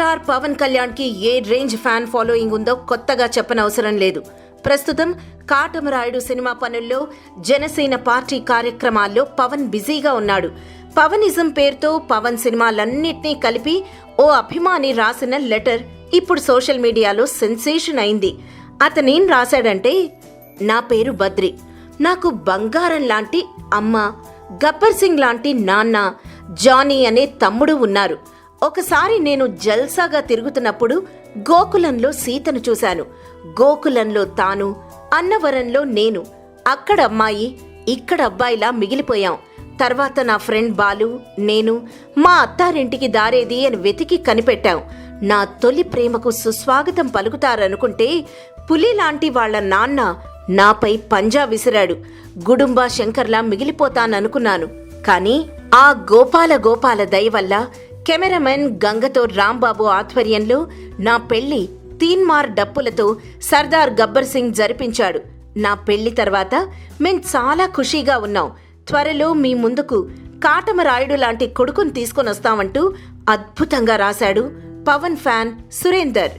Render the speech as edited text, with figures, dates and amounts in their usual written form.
Star Pawan Kalyan కి ఏ range fan following ఉందో కొత్తగా చెప్పనవసరం లేదు. ప్రస్తుతం కాటమరాయుడు సినిమా పనుల్లో, జనసేన పార్టీ కార్యక్రమాల్లో పవన్ బిజీగా ఉన్నాడు. పవనిజం పేరుతో పవన్ సినిమాలన్నింటినీ కలిపి ఓ అభిమాని రాసిన లెటర్ ఇప్పుడు సోషల్ మీడియాలో సెన్సేషన్ అయింది. అతనేం రాశాడంటే, నా పేరు బద్రి, నాకు బంగారం లాంటి అమ్మ, గబ్బర్ సింగ్ లాంటి నాన్న, జానీ అనే తమ్ముడు ఉన్నారు. ఒకసారి నేను జల్సాగా తిరుగుతున్నప్పుడు గోకులంలో సీతను చూశాను. గోకులంలో తాను, అన్నవరంలో నేను. అక్కడ అమ్మాయి, ఇక్కడ అబ్బాయిలా మిగిలిపోయాం. తర్వాత నా ఫ్రెండ్ బాలు, నేను మా అత్తారింటికి దారేది అని వెతికి కనిపెట్టాం. నా తొలి ప్రేమకు సుస్వాగతం పలుకుతారనుకుంటే పులి లాంటి వాళ్ల నాన్న నాపై పంజా విసిరాడు. గుడుంబా శంకర్లా మిగిలిపోతాననుకున్నాను. కానీ ఆ గోపాల దయ వల్ల కెమెరామెన్ గంగతో రాంబాబు ఆధ్వర్యంలో నా పెళ్లి తీన్మార్ డప్పులతో సర్దార్ గబ్బర్ సింగ్ జరిపించాడు. నా పెళ్లి తర్వాత మేం చాలా ఖుషీగా ఉన్నాం. త్వరలో మీ ముందుకు కాటమరాయుడు లాంటి కొడుకుని తీసుకొనొస్తామంటూ అద్భుతంగా రాశాడు పవన్ ఫ్యాన్ సురేందర్.